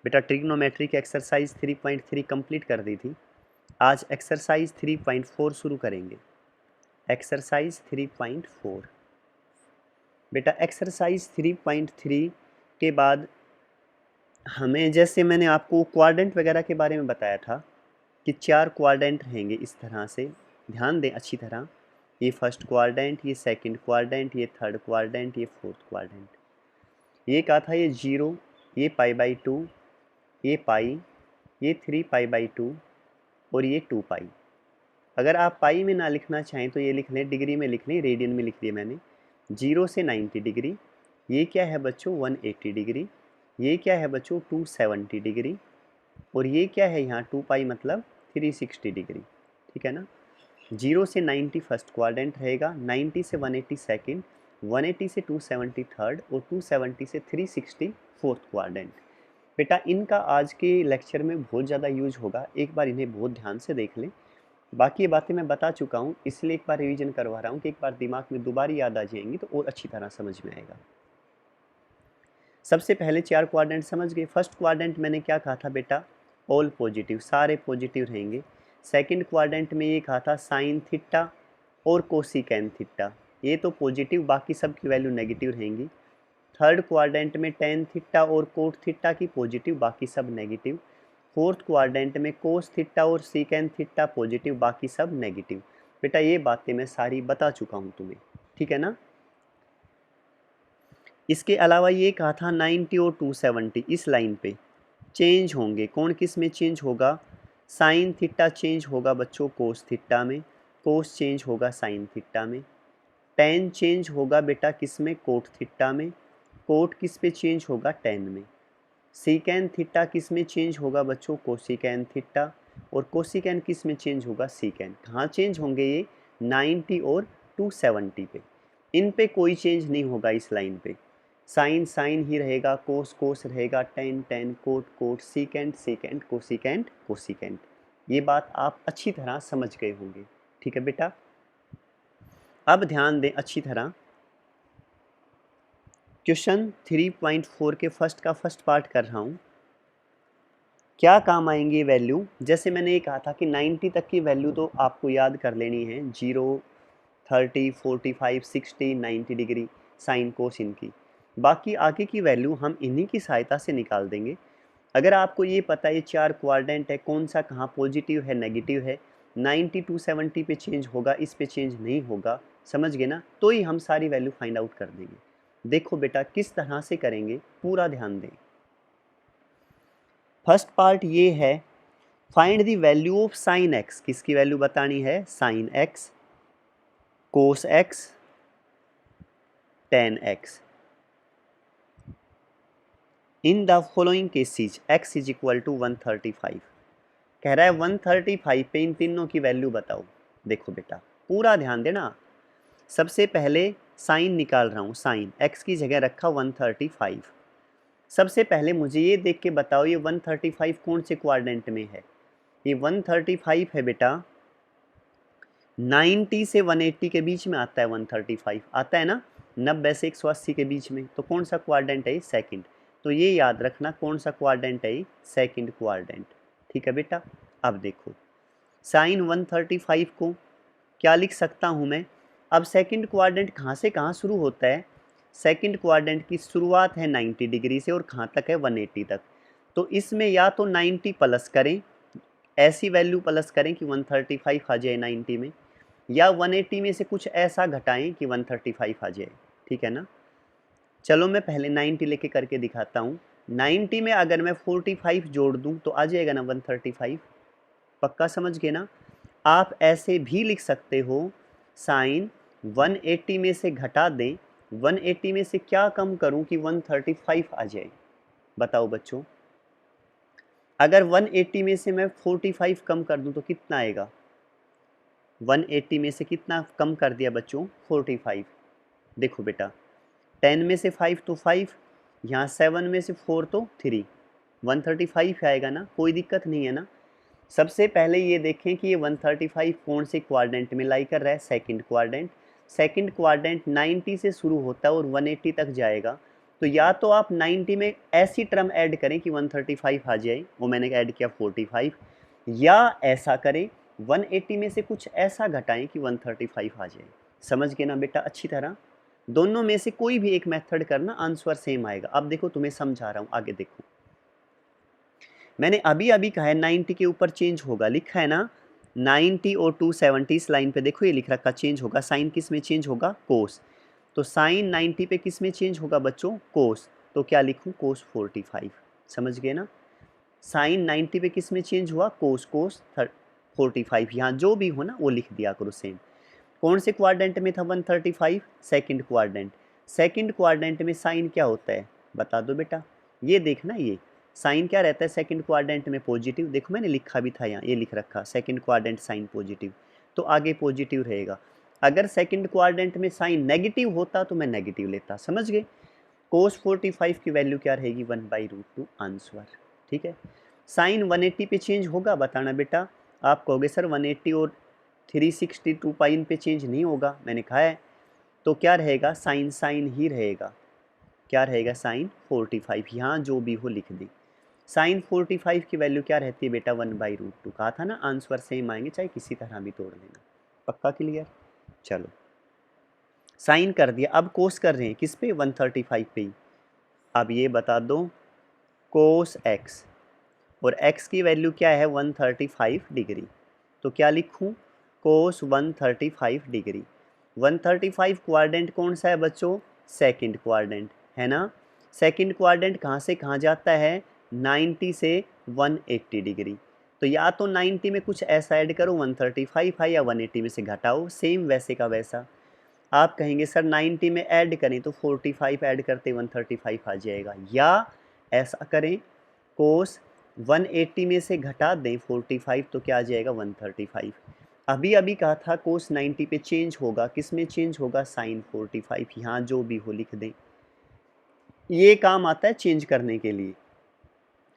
बेटा ट्रिग्नोमेट्री की exercise 3.3 complete कर दी थी। आज एक्सरसाइज 3.4 शुरू करेंगे। एक्सरसाइज 3.4 बेटा एक्सरसाइज 3.3 के बाद हमें, जैसे मैंने आपको क्वाड्रेंट वगैरह के बारे में बताया था कि 4 क्वाड्रेंट रहेंगे इस तरह से, ध्यान दें अच्छी तरह। ये फर्स्ट क्वाड्रेंट, ये सेकंड क्वाड्रेंट, ये थर्ड क्वाड्रेंट, ये फोर्थ क्वाड्रेंट। ये कहा था ये 0, ये π/2, ये पाई, ये 3π/2 और ये 2π। अगर आप पाई में ना लिखना चाहें तो ये लिख लें, डिग्री में लिख लें, रेडियन में लिख दिया मैंने। 0 से 90 डिग्री, ये क्या है बच्चों 180 डिग्री, ये क्या है बच्चों 270 डिग्री, और ये क्या है यहाँ 2π मतलब 360 डिग्री। ठीक है ना। 0 से 90 फर्स्ट क्वाड्रेंट रहेगा, 90 से 180 सेकंड, 180 से 270 थर्ड और 270 से 360 फोर्थ क्वाड्रेंट। बेटा इनका आज के लेक्चर में बहुत ज़्यादा यूज होगा, एक बार इन्हें बहुत ध्यान से देख लें। बाकी ये बातें मैं बता चुका हूँ, इसलिए एक बार रिवीजन करवा रहा हूँ कि एक बार दिमाग में दोबारा याद आ जाएंगी तो और अच्छी तरह समझ में आएगा। सबसे पहले 4 क्वाड्रेंट समझ गए। फर्स्ट क्वाड्रेंट मैंने क्या कहा था बेटा, ऑल पॉजिटिव, सारे पॉजिटिव रहेंगे। सेकंड क्वाड्रेंट में ये कहा था साइन थीटा और कोसिकेन थीटा, ये तो पॉजिटिव, बाकी सब की वैल्यू नेगेटिव रहेंगी। थर्ड क्वाड्रेंट में टेन थीटा और कोट थीटा की पॉजिटिव, बाकी सब नेगेटिव। फोर्थ क्वाड्रेंट में कोस थीटा और सीकेन थीटा पॉजिटिव, बाकी सब नेगेटिव। बेटा ये बातें मैं सारी बता चुका हूँ तुम्हें, ठीक है ना। इसके अलावा ये कहा था 90 और 270 इस लाइन पे चेंज होंगे। कौन किस में चेंज होगा, साइन थीटा चेंज होगा बच्चों कोस थीटा में, कोस चेंज होगा साइन थीटा में, टेन चेंज होगा बेटा किस में, कोट थीटा में, कोट किस पे चेंज होगा, टेन में। सीकेन थीटा किस में चेंज होगा बच्चों, कोसिकेन थीटा, और कोसिकेन किस में चेंज होगा, सीकेन। कहाँ चेंज होंगे ये, 90 और 270 पे। इन पे कोई चेंज नहीं होगा इस लाइन पे। साइन साइन ही रहेगा, कोस कोस रहेगा, tan tan, cot cot, secant secant, cosecant cosecant. ये बात आप अच्छी तरह समझ गए होंगे, ठीक है बेटा। अब ध्यान दें अच्छी तरह, क्वेश्चन 3.4 के फर्स्ट का फर्स्ट पार्ट कर रहा हूँ। क्या काम आएंगे वैल्यू, जैसे मैंने ये कहा था कि 90 तक की वैल्यू तो आपको याद कर लेनी है, 0, 30, 45, 60, 90 डिग्री साइन कोस इनकी। बाकी आगे की वैल्यू हम इन्हीं की सहायता से निकाल देंगे। अगर आपको ये पता है ये 4 क्वाड्रेंट है, कौन सा कहाँ पॉजिटिव है नेगेटिव है, 90 टू 70 पे चेंज होगा, इस पे चेंज नहीं होगा, समझ गए ना, तो ही हम सारी वैल्यू फाइंड आउट कर देंगे। देखो बेटा किस तरह से करेंगे, पूरा ध्यान दें। फर्स्ट पार्ट ये है, find the value of sin x, किसकी वैल्यू बतानी है, sin x, cos x, tan x in the following cases x is equal to 135। कह रहा है 135 पे इन तीनों की वैल्यू बताओ। देखो बेटा पूरा ध्यान देना, सबसे पहले साइन निकाल रहा हूँ, साइन x की जगह रखा 135। सबसे पहले मुझे ये देख के बताओ ये 135 कौन से क्वाड्रेंट में है। ये 135 है बेटा 90 से 180 के बीच में आता है, 135 आता है ना, 90 से 180 के बीच में, तो कौन सा क्वाड्रेंट है, सेकंड। तो ये याद रखना कौन सा क्वाड्रेंट है, सेकंड क्वाड्रेंट, ठीक है बेटा। अब देखो साइन 135 को क्या लिख सकता हूँ मैं, अब सेकंड क्वाड्रेंट कहाँ से कहाँ शुरू होता है, सेकंड क्वाड्रेंट की शुरुआत है 90 डिग्री से और कहाँ तक है 180 तक। तो इसमें या तो 90 प्लस करें, ऐसी वैल्यू प्लस करें कि 135 आ जाए 90 में, या 180 में से कुछ ऐसा घटाएं कि 135 आ जाए, ठीक है ना। चलो मैं पहले 90 लेके करके दिखाता हूँ। 90 में अगर मैं 45 जोड़ दूँ तो आ जाएगा ना 135, पक्का समझ गए ना। आप ऐसे भी लिख सकते हो, साइन 180 में से घटा दें, 180 में से क्या कम करूं कि 135 आ जाए, बताओ बच्चों। अगर 180 में से मैं 45 कम कर दूं तो कितना आएगा, 180 में से कितना कम कर दिया बच्चों, 45। देखो बेटा 10 में से 5 तो 5, यहाँ 7 में से 4 तो 3, 135 आएगा ना, कोई दिक्कत नहीं है ना। सबसे पहले ये देखें कि ये 135 कौन से क्वाड्रेंट में लाई कर रहा है, सेकंड क्वाड्रेंट। सेकंड क्वाड्रेंट 90 से शुरू होता है और 180 तक जाएगा, तो या तो आप 90 में ऐसी टर्म ऐड करें कि 135 आ जाए, वो मैंने ऐड किया 45, या ऐसा करें 180 में से कुछ ऐसा घटाएं कि 135 आ जाए। समझ गए ना बेटा अच्छी तरह? दोनों में से कोई भी एक मेथड करना, आंसर सेम आएगा। अब देखो तुम्हें समझा रहा हूं, आगे देखो। मैंने अभी अभी कहा है 90 के ऊपर चेंज होगा, लिखा है ना 90 और 270 इस लाइन पे देखो ये लिख रखा चेंज होगा। साइन किस में चेंज होगा? कोस। तो साइन 90 पे किस में चेंज होगा बच्चों? कोस। तो क्या लिखूं? कोस 45। समझ गए ना? साइन 90 पे किस में चेंज हुआ? कोस। कोस 45। यहाँ जो भी हो ना वो लिख दिया करो सेम। कौन से क्वाड्रेंट में था 135? Second quadrant. सेकंड क्वाड्रेंट में साइन क्या होता है बता दो बेटा? ये देखना, ये साइन क्या रहता है सेकंड क्वाड्रेंट में? पॉजिटिव। देखो मैंने लिखा भी था यहाँ, ये लिख रखा सेकंड क्वाड्रेंट साइन पॉजिटिव, तो आगे पॉजिटिव रहेगा। अगर सेकंड क्वाड्रेंट में साइन नेगेटिव होता तो मैं नेगेटिव लेता। समझ गए? कोस 45 की वैल्यू क्या रहेगी? 1/√2 आंसर। ठीक है। साइन 180 पे चेंज होगा बताना बेटा? आप कहोगे सर 180 और 362 पाइन पे चेंज नहीं होगा, मैंने कहा है। तो क्या रहेगा? साइन साइन ही रहेगा। क्या रहेगा? साइन 45। यहाँ जो भी हो लिख दें। साइन 45 की वैल्यू क्या रहती है बेटा? 1/√2। कहा था ना आंसर सेम आएंगे, चाहे किसी तरह भी तोड़ लेना। पक्का क्लियर? चलो साइन कर दिया, अब कोस कर रहे हैं किस पे? 135 पे ही। अब ये बता दो कोस एक्स, और x की वैल्यू क्या है? 135 डिग्री। तो क्या लिखूं? कोस 135 डिग्री। 135 क्वाड्रेंट कौन सा है बच्चों? सेकंड क्वाड्रेंट है ना। सेकंड क्वाड्रेंट कहाँ से कहाँ जाता है? 90 से 180 डिग्री। तो या तो 90 में कुछ ऐसा ऐड करो 135 है, या 180 में से घटाओ, सेम वैसे का वैसा। आप कहेंगे सर 90 में ऐड करें तो 45 ऐड करते 135 आ जाएगा, या ऐसा करें कोस 180 में से घटा दें 45 तो क्या आ जाएगा? 135। अभी अभी कहा था कोस 90 पे चेंज होगा, किस में चेंज होगा? साइन 45। यहाँ जो भी हो लिख दें, ये काम आता है चेंज करने के लिए।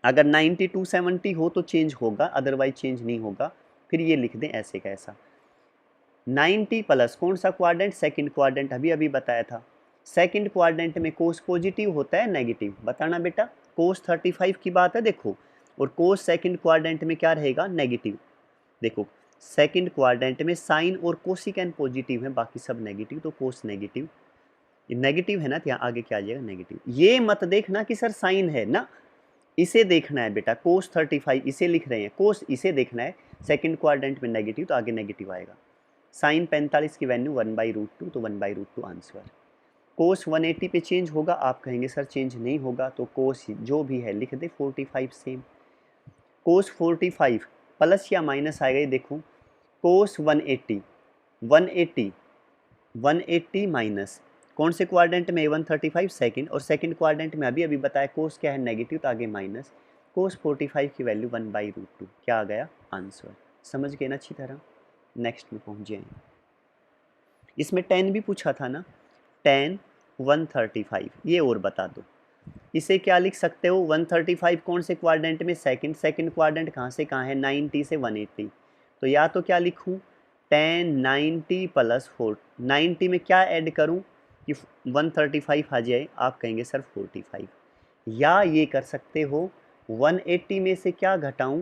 अगर 90 270 हो तो चेंज होगा, अदरवाइज चेंज नहीं होगा। फिर ये लिख दें ऐसे का ऐसा। 90 प्लस कौन सा क्वाड्रेंट? सेकंड क्वाड्रेंट, अभी अभी बताया था। सेकंड क्वाड्रेंट में कोस पॉजिटिव होता है नेगेटिव? बताना बेटा। कोस 35 की बात है देखो, और कोस सेकंड क्वाड्रेंट में क्या रहेगा? नेगेटिव। देखो सेकंड क्वाड्रेंट में साइन और कोसिकेंट पॉजिटिव है, बाकी सब नेगेटिव, तो कोस नेगेटिव। नेगेटिव है ना, तो यहाँ आगे क्या आ जाएगा? नेगेटिव। ये मत देखना कि सर साइन है ना, इसे देखना है बेटा। कोस 35 इसे लिख रहे हैं, कोस इसे देखना है। सेकंड क्वाड्रेंट में नेगेटिव तो आगे नेगेटिव आएगा। साइन 45 की वैल्यू 1/√2, तो 1/√2 आंसर। कोस 180 पे चेंज होगा, आप कहेंगे सर चेंज नहीं होगा, तो कोस जो भी है लिख दे 45 सेम। कोस 45 प्लस या माइनस आएगा, ये देखो कोस 180 180 180 माइनस कौन से क्वाड्रेंट में? 135 सेकंड, और सेकंड क्वाड्रेंट में अभी अभी बताया कोस क्या है? नेगेटिव, तो आगे माइनस। कोस 45 की वैल्यू 1/√2, क्या आ गया? आंसर। समझ गए ना अच्छी तरह? नेक्स्ट में पहुंच जाए। इसमें 10 भी पूछा था ना, 10 135, ये और बता दो। इसे क्या लिख सकते हो? 135 कौन से क्वाड्रेंट में? सेकंड। सेकंड क्वाड्रेंट कहाँ से कहाँ है? 90 से 180। तो या तो क्या लिखूँ? 10 90 प्लस 4, 90 में क्या ऐड करूँ कि 135 आ जाए? आप कहेंगे सर 45। या ये कर सकते हो 180 में से क्या घटाऊँ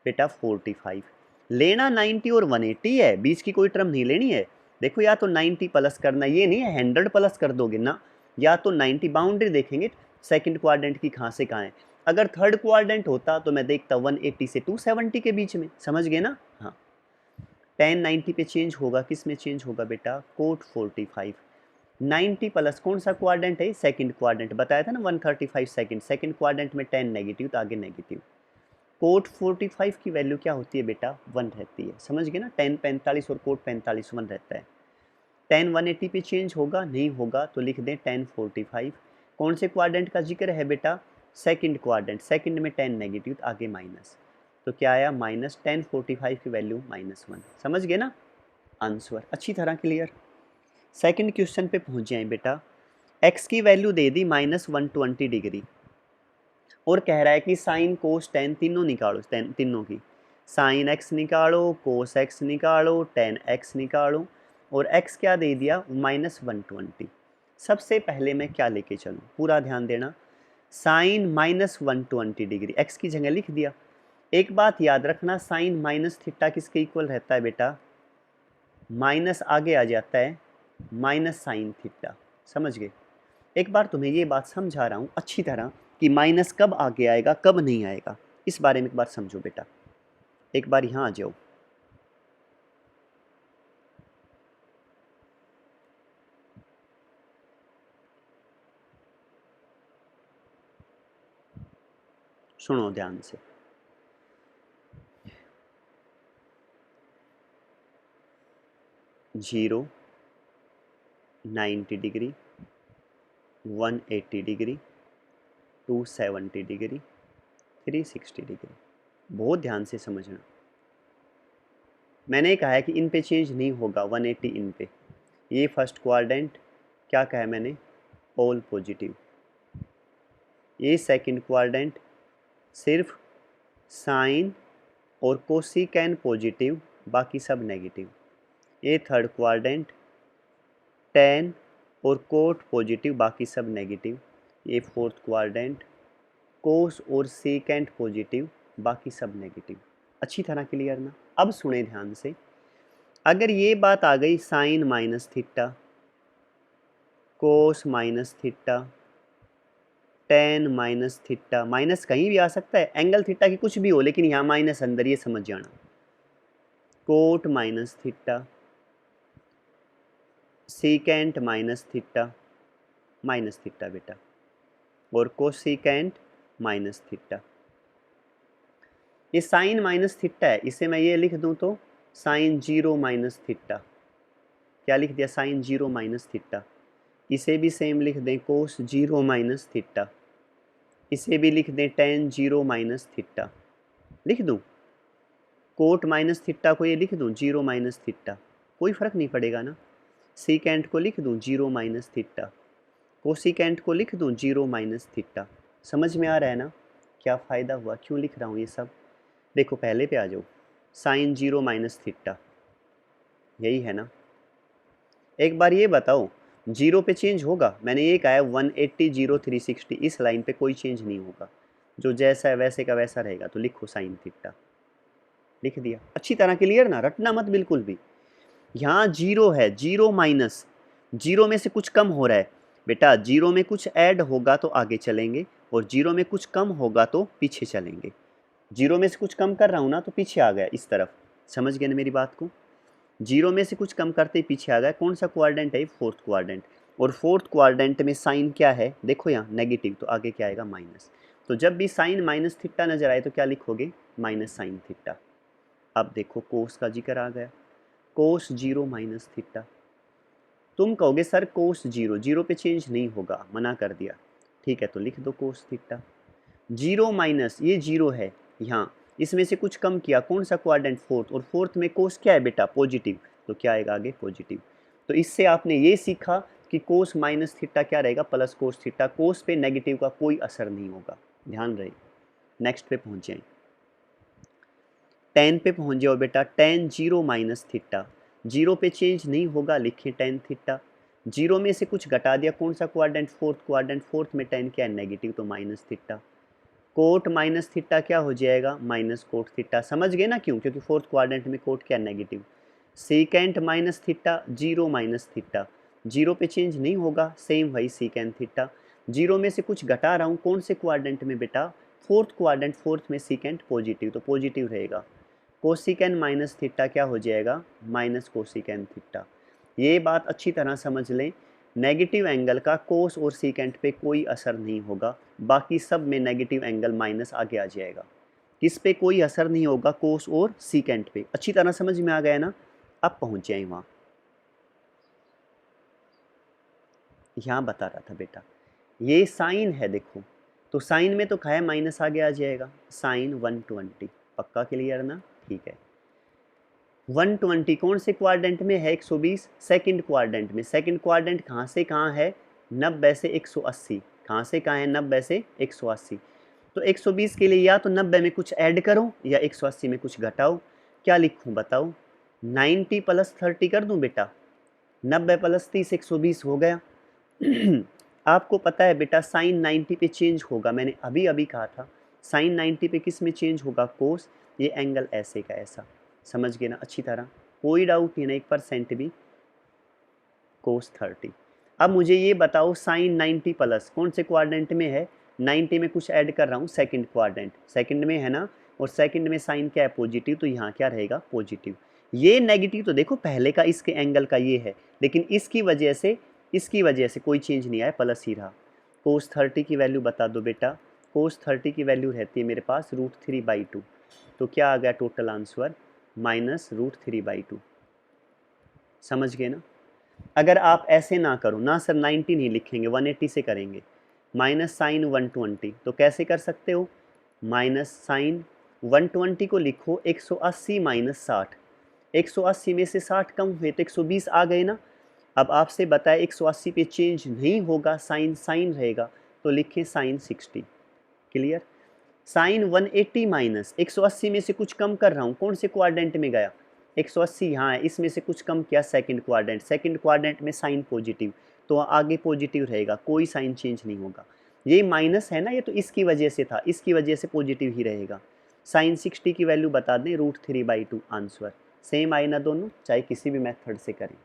बेटा? 45। लेना 90 और 180 है, बीच की कोई टर्म नहीं लेनी है। देखो या तो 90 प्लस करना, ये नहीं है 100 प्लस कर दोगे ना, या तो 90 बाउंड्री देखेंगे सेकंड क्वाड्रेंट की कहाँ से कहाँ है। अगर थर्ड क्वाड्रेंट होता तो मैं देखता 180 से 270 के बीच में। समझ गए ना? हाँ 10 90 पे चेंज होगा, किस में चेंज होगा बेटा? कोट 45। 90 प्लस कौन सा क्वाड्रेंट है? सेकंड क्वाड्रेंट, बताया था ना 135 सेकंड। सेकंड क्वाड्रेंट में 10 नेगेटिव, तो आगे नेगेटिव। कोट 45 की वैल्यू क्या होती है बेटा? 1 रहती है। समझ गए ना? 10 45 और कोट 45 1 रहता है। 10 180 पे चेंज होगा नहीं होगा, तो लिख दें 10 45। कौन से क्वाड्रेंट का जिक्र है बेटा? Second quadrant. सेकंड में 10 नेगेटिव, तो आगे माइनस। तो क्या आया? माइनस 10 45 की वैल्यू -1। समझ गए ना? आंसर अच्छी तरह क्लियर। सेकंड क्वेश्चन पे पहुंच जाए बेटा। एक्स की वैल्यू दे दी -120 डिग्री, और कह रहा है कि साइन कोस टेन तीनों निकालो, तीनों की। साइन एक्स निकालो, कोस एक्स निकालो, टेन एक्स निकालो, और एक्स क्या दे दिया? -120। सबसे पहले मैं क्या लेके चलूँ, पूरा ध्यान देना, साइन -120 डिग्री, एक्स की जगह लिख दिया। एक बात याद रखना, साइन माइनस थीटा किसके इक्वल रहता है बेटा, माइनस आगे आ जाता है माइनस साइन थीटा, समझ गए। एक बार तुम्हें ये बात समझा रहा हूँ अच्छी तरह कि माइनस कब आगे आएगा कब नहीं आएगा, इस बारे में एक बार समझो बेटा। एक बार यहाँ आ जाओ, सुनो ध्यान से। Zero, 90 degree, 180 degree, 270 degree, 360 degree. बहुत ध्यान से समझना, मैंने कहा है कि इन पे चेंज नहीं होगा, 180 इन पे। ये फर्स्ट क्वाड्रेंट, क्या कहा है मैंने, ऑल पॉजिटिव। ये सेकंड क्वाड्रेंट सिर्फ साइन और कोसिकेन पॉजिटिव, बाकी सब नेगेटिव। ये थर्ड क्वाड्रेंट टेन और कोट पॉजिटिव, बाकी सब नेगेटिव। ये फोर्थ क्वाड्रेंट कोस और सेकेंट पॉजिटिव, बाकी सब नेगेटिव। अच्छी तरह क्लियर ना। अब सुने ध्यान से, अगर ये बात आ गई sin minus theta, cos minus theta, tan minus theta, minus कहीं भी आ सकता है, एंगल थीटा की कुछ भी हो, लेकिन यहाँ माइनस अंदर, ये समझ जाना। Cot minus theta, secant minus theta, minus theta बेटा, और कोसिकेंट माइनस थीटा। ये साइन माइनस थीटा है, इसे मैं ये लिख दूं तो साइन जीरो माइनस थीटा। क्या लिख दिया, साइन जीरो माइनस थीटा। इसे भी सेम लिख दें, कोस जीरो माइनस थीटा। इसे भी लिख दें टेन जीरो माइनस थीटा। लिख दूं कोट माइनस थीटा को, ये लिख दूं जीरो माइनस थीटा, कोई फर्क नहीं पड़ेगा ना। सीकेंट को लिख दूं जीरो माइनस थीटा, कोसिकेंट को लिख दूं जीरो माइनस थीटा। समझ में आ रहा है ना क्या फ़ायदा हुआ, क्यों लिख रहा हूँ ये सब। देखो पहले पे आ जाओ, साइन जीरो माइनस थीटा, यही है ना। एक बार ये बताओ, जीरो पे चेंज होगा, मैंने ये कहा है 180 जीरो 360, इस लाइन पे कोई चेंज नहीं होगा, जो जैसा है वैसे का वैसा रहेगा। तो लिखो साइन थीटा, लिख दिया। अच्छी तरह क्लियर ना, रटना मत बिल्कुल भी। यहाँ जीरो है, जीरो माइनस, जीरो में से कुछ कम हो रहा है बेटा, जीरो में कुछ ऐड होगा तो आगे चलेंगे, और जीरो में कुछ कम होगा तो पीछे चलेंगे। जीरो में से कुछ कम कर रहा हूँ ना तो पीछे आ गया इस तरफ, समझ गए ना मेरी बात को। जीरो में से कुछ कम करते ही पीछे आ गया। कौन सा क्वाड्रेंट है, फोर्थ क्वाड्रेंट, और फोर्थ क्वाड्रेंट में साइन क्या है, देखो यहाँ नेगेटिव, तो आगे क्या आएगा माइनस। तो जब भी साइन माइनस थीटा नजर आए तो क्या लिखोगे, माइनस साइन थीटा। अब देखो कोस का जिक्र आ गया, कोस जीरो माइनस थीटा। तुम कहोगे सर कोस जीरो, जीरो पे चेंज नहीं होगा, मना कर दिया, ठीक है तो लिख दो कोस थीटा। जीरो माइनस, ये जीरो है यहाँ, इसमें से कुछ कम किया, कौन सा क्वाड्रेंट, फोर्थ, और फोर्थ में कोस क्या है बेटा, पॉजिटिव, तो क्या आएगा आगे पॉजिटिव। तो इससे आपने ये सीखा कि कोस माइनस थीटा क्या रहेगा, प्लस कोस थीटा। कोस पे नेगेटिव का कोई असर नहीं होगा, ध्यान रहे। नेक्स्ट पे पहुंच जाए, टेन पे पहुंच जाओ बेटा, ten zero minus theta, zero पे चेंज नहीं होगा, लिखिए टेन थीटा। जीरो में से कुछ घटा दिया, कौन सा क्वाड्रेंट, फोर्थ क्वाड्रेंट, फोर्थ में टेन क्या है, नेगेटिव, तो minus theta. Cot minus theta क्या हो जाएगा, माइनस कोट थीटा। समझ गए ना क्यों, क्योंकि फोर्थ क्वाड्रेंट में कोट क्या, negative. Secant minus theta, zero minus theta, zero पे चेंज नहीं होगा, सेम वही सीकेंट थीटा। जीरो में से कुछ घटा रहा हूँ, कौन से क्वाड्रेंट में बेटा, फोर्थ क्वाड्रेंट, फोर्थ में सीकेंट पॉजिटिव, तो पॉजिटिव रहेगा। कोसिकेन माइनस थीटा क्या हो जाएगा, माइनस कोसिकेन थीटा। ये बात अच्छी तरह समझ लें, नेगेटिव एंगल का कोस और सीकेंट पे कोई असर नहीं होगा, बाकी सब में नेगेटिव एंगल माइनस आगे आ जाएगा। किस पे कोई असर नहीं होगा, कोस और सीकेंट पे। अच्छी तरह समझ में आ गया ना। अब पहुंच जाए वहाँ, यहाँ बता रहा था बेटा, ये साइन है देखो, तो साइन में तो खाया माइनस आगे आ जाएगा, साइन 120, पक्का क्लियर ना, ठीक है। 120 कौन से क्वाड्रेंट में है, 120 सेकंड क्वाड्रेंट में। सेकंड क्वाड्रेंट कहाँ से कहाँ है, 90 से 180, कहाँ से कहाँ है, 90 से 180। तो 120 के लिए या तो 90 में कुछ ऐड करो या 180 में कुछ घटाओ। क्या लिखूं बताओ, 90 प्लस 30 कर दूं बेटा, 90 प्लस 30 120 हो गया। आपको पता है बेटा साइन 90 पे चेंज होगा, मैंने अभी अभी कहा था साइन 90 पे किस में चेंज होगा, कोस, ये एंगल ऐसे का ऐसा, समझ गए ना अच्छी तरह, कोई डाउट नहीं ना 1% भी, कोस 30। अब मुझे ये बताओ साइन 90 प्लस कौन से क्वाड्रेंट में है, 90 में कुछ ऐड कर रहा हूँ, सेकंड क्वाड्रेंट, सेकंड में है ना, और सेकंड में साइन क्या है, पॉजिटिव, तो यहाँ क्या रहेगा, पॉजिटिव। ये नेगेटिव तो देखो पहले का इसके एंगल का ये है, लेकिन इसकी वजह से कोई चेंज नहीं आया, प्लस ही रहा। कोस 30 की वैल्यू बता दो बेटा, कोस 30 की वैल्यू रहती है मेरे पास √3/2, तो क्या आ गया टोटल आंसर, -√3/2। समझ गए ना। अगर आप ऐसे ना करो ना सर 90 नहीं लिखेंगे 180 से करेंगे, माइनस साइन 120, तो कैसे कर सकते हो, माइनस साइन 120 को लिखो 180 माइनस 60, 180 में से 60 कम हुए तो 120 आ गए ना। अब आपसे बताए 180 पे चेंज नहीं होगा, साइन साइन रहेगा, तो लिखें साइन 60। क्लियर। साइन 180 माइनस 180 में से कुछ कम कर रहा हूँ, कौन से क्वाड्रेंट में गया, 180 यहाँ है, इसमें से कुछ कम किया, सेकंड क्वाड्रेंट, सेकंड क्वाड्रेंट में साइन पॉजिटिव, तो आगे पॉजिटिव रहेगा, कोई साइन चेंज नहीं होगा। ये माइनस है ना, ये तो इसकी वजह से था, इसकी वजह से पॉजिटिव ही रहेगा। साइन 60 की वैल्यू बता दें, √3/2 आंसर। सेम आए ना दोनों, चाहे किसी भी मेथड से करें।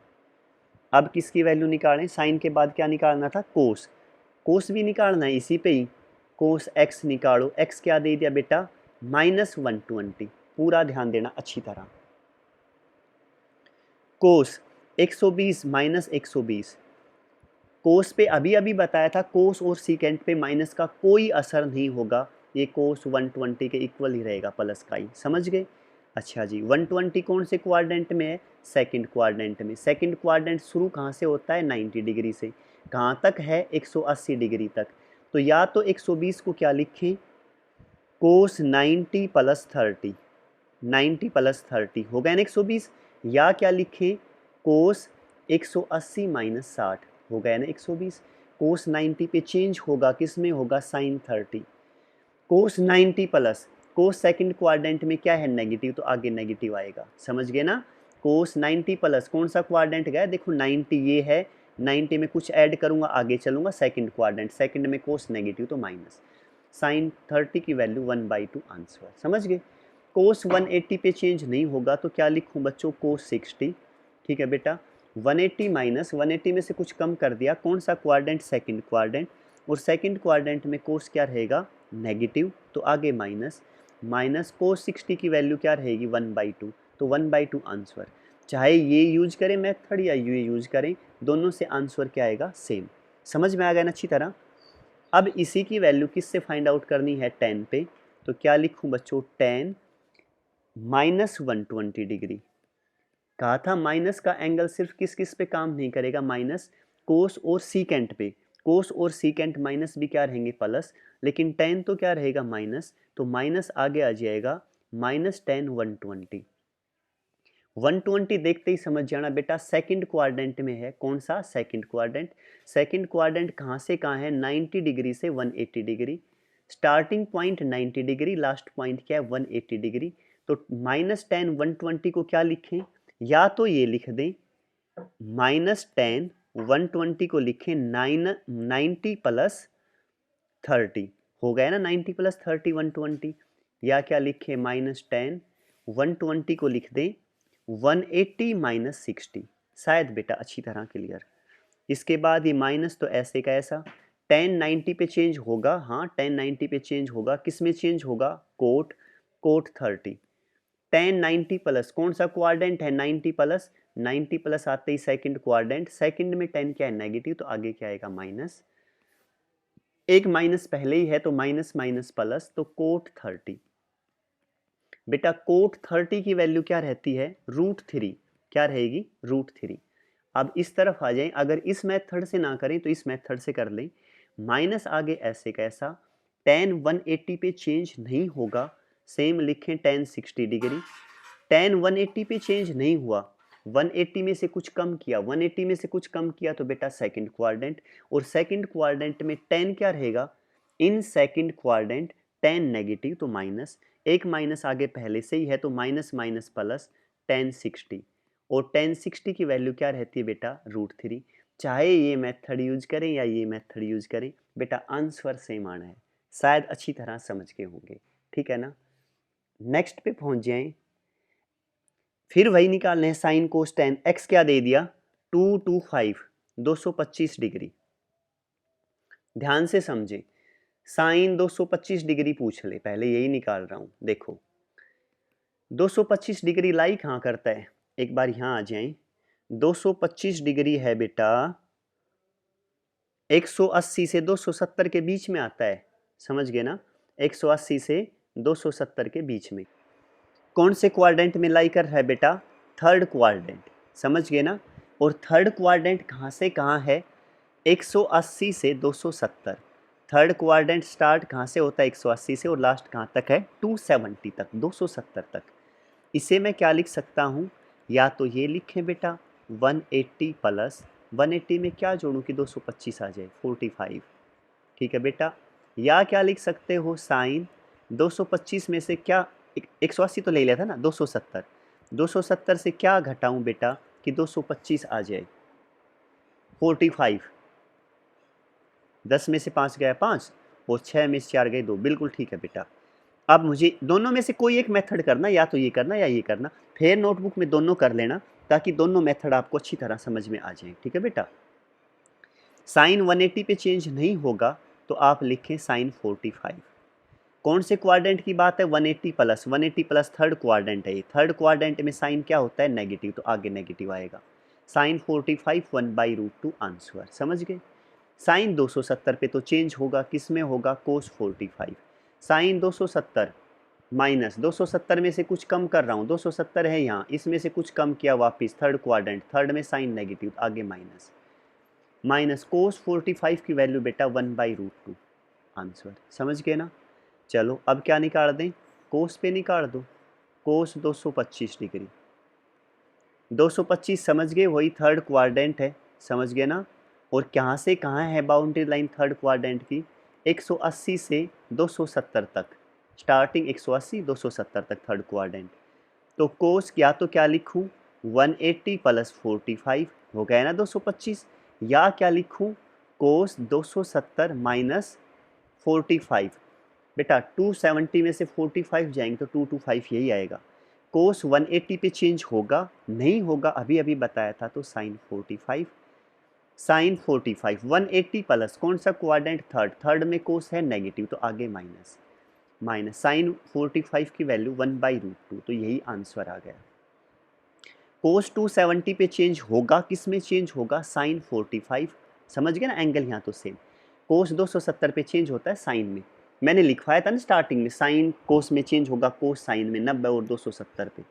अब किसकी वैल्यू निकालें, साइन के बाद क्या निकालना था, कोस, कोस भी निकालना है इसी पे ही, कोस एक्स निकालो, एक्स क्या दे दिया बेटा, -120, पूरा ध्यान देना अच्छी तरह। कोस 120 माइनस 120, कोस पे अभी अभी बताया था, कोस और सीकेंट पे माइनस का कोई असर नहीं होगा, ये कोस 120 के इक्वल ही रहेगा, प्लस का ही, समझ गए। अच्छा जी, 120 कौन से क्वाड्रेंट में है, सेकंड क्वाड्रेंट में। सेकंड क्वाड्रेंट शुरू कहाँ से होता है, 90 डिग्री से, कहाँ तक है, 180 डिग्री तक। तो या तो 120 को क्या लिखें, कोस 90 प्लस 30, 90 प्लस 30 हो गया ना 120, या क्या लिखें, कोस 180 माइनस 60 हो गया ना 120। कोस 90 पे चेंज होगा, किस में होगा, साइन 30। कोस 90 प्लस, कोस सेकंड क्वाड्रेंट में क्या है, नेगेटिव, तो आगे नेगेटिव आएगा, समझ गए ना। कोस 90 प्लस कौन सा क्वाड्रेंट गया, देखो 90 ये है, 90 में कुछ ऐड करूंगा, आगे चलूंगा, सेकंड क्वाड्रेंट, सेकंड में कोस नेगेटिव तो माइनस, साइन 30 की वैल्यू 1/2 आंसर, समझ गए। कोस 180 पे चेंज नहीं होगा, तो क्या लिखूं बच्चों, कोस 60। ठीक है बेटा, 180 माइनस 180 में से कुछ कम कर दिया, कौन सा क्वाड्रेंट, सेकंड क्वाड्रेंट, और सेकंड क्वाड्रेंट में कोस क्या रहेगा, नेगेटिव, तो आगे माइनस, माइनस कोस 60 की वैल्यू क्या रहेगी, 1/2, तो 1/2 आंसर। चाहे ये यूज करें मेथड या ये यूज करें, दोनों से आंसर क्या आएगा, सेम। समझ में आ गया ना अच्छी तरह। अब इसी की वैल्यू किससे फाइंड आउट करनी है, tan पे, तो क्या लिखूं बच्चों, tan -120 डिग्री। कहा था माइनस का एंगल सिर्फ किस किस पे काम नहीं करेगा, माइनस, कोस और सीकेंट पे, कोस और सीकेंट माइनस भी क्या रहेंगे, प्लस, लेकिन tan तो क्या रहेगा, माइनस, तो माइनस आगे आ जाएगा, -tan 120। 120 देखते ही समझ जाना बेटा, सेकंड क्वाड्रेंट में है, कौन सा, सेकंड क्वाड्रेंट। सेकंड क्वाड्रेंट कहाँ से कहाँ है, 90 डिग्री से 180 degree, starting point 90 degree, last point क्या है, 180 डिग्री। तो -tan 120 को क्या लिखें, या तो ये लिख दें, -tan 120 को लिखें 90 प्लस 30, हो गया ना 90 प्लस 30 120, या क्या लिखे, -tan 120 को लिख दें 180 माइनस 60, शायद बेटा अच्छी तरह क्लियर। इसके बाद ये माइनस तो ऐसे का ऐसा, tan 90 पे चेंज होगा, हाँ tan 90 पे चेंज होगा, किस में चेंज होगा, कोट 30, tan 90 प्लस कौन सा क्वाड्रेंट है, 90 प्लस, 90 प्लस आते ही सेकंड क्वाड्रेंट, सेकंड में tan क्या है, नेगेटिव, तो आगे क्या आएगा, माइनस, एक माइनस पहले ही है तो माइनस माइनस प्लस, तो कोट 30। बेटा कोट 30 की वैल्यू क्या रहती है, √3, क्या रहेगी, √3। अब इस तरफ आ जाएं, अगर इस मेथड से ना करें तो इस मेथड से कर लें, माइनस आगे ऐसे कैसा, tan 180 पे चेंज नहीं होगा, सेम लिखें tan 60 डिग्री, tan 180 पे चेंज नहीं हुआ, 180 में से कुछ कम किया, 180 में से कुछ कम किया तो बेटा सेकंड क्वाड्रेंट, और सेकंड क्वाड्रेंट में tan क्या रहेगा, in second quadrant tan negative तो माइनस, एक माइनस आगे पहले से ही है तो माइनस माइनस प्लस, tan 60, और tan 60 की वैल्यू क्या रहती है बेटा, √3। चाहे ये मेथड यूज करें या ये मेथड यूज करें बेटा, आंसर सेम आना है। शायद अच्छी तरह समझ के होंगे, ठीक है ना। नेक्स्ट पे पहुंच जाएं। फिर वही निकालने हैं साइन कोस टेन। एक्स क्या दे दिया 225 225 डिग्री। ध्यान से समझें, साइन 225 डिग्री पूछ ले, पहले यही निकाल रहा हूं। देखो 225 डिग्री लाई कहां करता है, एक बार यहां आ जाएं। 225 डिग्री है बेटा 180 से 270 के बीच में आता है, समझ गए ना। 180 से 270 के बीच में। कौन से क्वाड्रेंट में लाई कर रहा है बेटा, थर्ड क्वाड्रेंट, समझ गए ना। और थर्ड क्वाड्रेंट कहां से कहां है, 180 से 270। थर्ड क्वाड्रेंट स्टार्ट कहां से होता है 180 से, और लास्ट कहां तक है 270 तक, 270 तक। इसे मैं क्या लिख सकता हूं, या तो ये लिखें बेटा 180 प्लस 180 में क्या जोड़ूं कि 225 आ जाए 45, ठीक है बेटा। या क्या लिख सकते हो, साइन 225 में से क्या 180 तो ले लिया था ना, 270, 270 से क्या घटाऊं बेटा कि 225 आ जाए 45। 10 में से 5 गया 5, और 6 में से 4 गए 2, बिल्कुल ठीक है बेटा। अब मुझे दोनों में से कोई एक मेथड करना, या तो ये करना या ये करना। फिर नोटबुक में दोनों कर लेना ताकि दोनों मेथड आपको अच्छी तरह समझ में आ जाए, ठीक है बेटा। साइन 180 पे चेंज नहीं होगा तो आप लिखें साइन 45। कौन से क्वाड्रेंट की बात है, 180 प्लस, 180 प्लस थर्ड क्वाड्रेंट है। थर्ड क्वाड्रेंट में साइन क्या होता है, नेगेटिव, तो आगे नेगेटिव आएगा। साइन 45 1/√2 आंसर, समझ गए। साइन 270 पे तो चेंज होगा, किस में होगा, कोस 45। साइन 270 माइनस 270 में से कुछ कम कर रहा हूँ, 270 है यहाँ, इसमें से कुछ कम किया वापस, थर्ड क्वाड्रेंट, थर्ड में साइन नेगेटिव, आगे माइनस। माइनस कोस 45 की वैल्यू बेटा 1/√2 आंसर, समझ गए ना। चलो अब क्या निकाल दें, कोस पे निकाल दो, कोस 225 डिग्री। 225 समझ गए, वही थर्ड क्वाड्रेंट है, समझ गए ना। और कहाँ से कहाँ है बाउंड्री लाइन थर्ड क्वाड्रेंट की, 180 से 270 तक, स्टार्टिंग 180 270 तक थर्ड क्वाड्रेंट। तो कोस या तो क्या लिखूं 180 प्लस 45 हो गया ना 225, या क्या लिखूं कोस 270 माइनस 45। बेटा 270 में से 45 जाएंगे तो 225 यही आएगा। कोस 180 पे चेंज होगा नहीं होगा, अभी अभी बताया था, तो साइन 45। साइन 45 180 प्लस कौन सा क्वाड्रेंट, थर्ड, थर्ड में कोस है नेगेटिव, तो आगे माइनस, माइनस साइन 45 की वैल्यू 1/√2, तो यही आंसर आ गया। कोस 270 पे चेंज होगा, किस में चेंज होगा, साइन 45, समझ गए ना, एंगल यहाँ तो सेम। कोस 270 पे चेंज होता है साइन में, मैंने लिखवाया था ना स्टार्टिंग में, साइन कोस में चेंज होगा, कोस साइन में, 90 और 270 पे,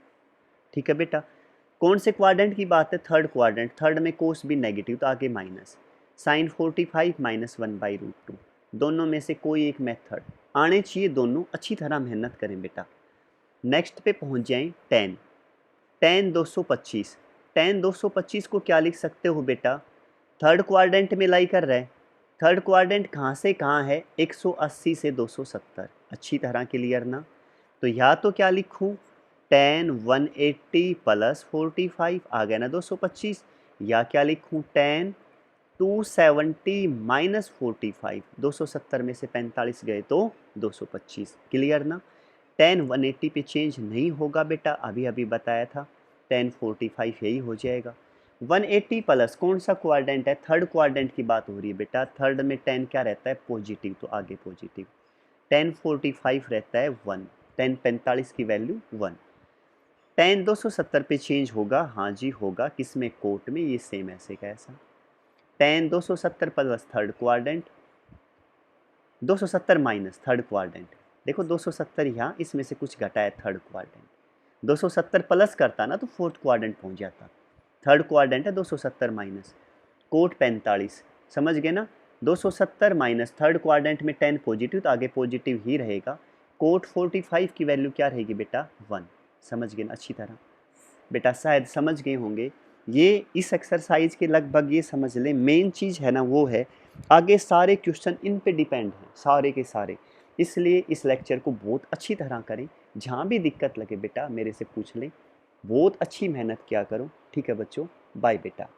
ठीक है बेटा। कौन से क्वाड्रेंट की बात है, थर्ड क्वाड्रेंट, थर्ड में कोस भी नेगेटिव, तो आगे माइनस, साइन 45 माइनस 1/√2। दोनों में से कोई एक मेथड आने चाहिए, दोनों अच्छी तरह मेहनत करें बेटा। नेक्स्ट पे पहुंच जाएं, टेन, टेन 225। टेन 225 को क्या लिख सकते हो बेटा, थर्ड क्वाड्रेंट में लाई कर रहा है। थर्ड क्वाड्रेंट कहाँ से कहाँ है, 180 से 270, अच्छी तरह क्लियर ना। तो या तो क्या लिखूँ, टेन 180 प्लस 45 आ गया ना 225, या क्या लिखूँ टेन 270 माइनस 45, 270 में से 45 गए तो 225, क्लियर ना। टेन 180 पे चेंज नहीं होगा बेटा, अभी अभी बताया था, टेन 45 यही हो जाएगा। 180 प्लस कौन सा क्वाड्रेंट है, थर्ड क्वाड्रेंट की बात हो रही है बेटा, थर्ड में टेन क्या रहता है, पॉजिटिव, तो आगे पॉजिटिव। टेन 45 रहता है 1, टेन 45 की वैल्यू 1। टेन 270 पे चेंज होगा, हाँ जी होगा, किसमें, कोट में, ये सेम ऐसे का ऐसा। Ten 270 plus third quadrant, 270 minus third quadrant, देखो 270 यहाँ, इसमें से कुछ घटा है थर्ड क्वाड्रेंट, 270 प्लस करता ना तो फोर्थ क्वाड्रेंट पहुंच जाता, थर्ड क्वाड्रेंट है 270 माइनस, कोट 45, समझ गए ना। 270 माइनस थर्ड क्वाड्रेंट में 10 पॉजिटिव, तो आगे पॉजिटिव ही रहेगा। कोट 45 की वैल्यू क्या रहेगी बेटा 1, समझ गए ना अच्छी तरह बेटा, शायद समझ गए होंगे। ये इस एक्सरसाइज के लगभग ये समझ लें, मेन चीज़ है ना वो है, आगे सारे क्वेश्चन इन पे डिपेंड हैं, सारे के सारे। इसलिए इस लेक्चर को बहुत अच्छी तरह करें, जहाँ भी दिक्कत लगे बेटा मेरे से पूछ लें, बहुत अच्छी मेहनत किया करो, ठीक है बच्चों, बाय बेटा।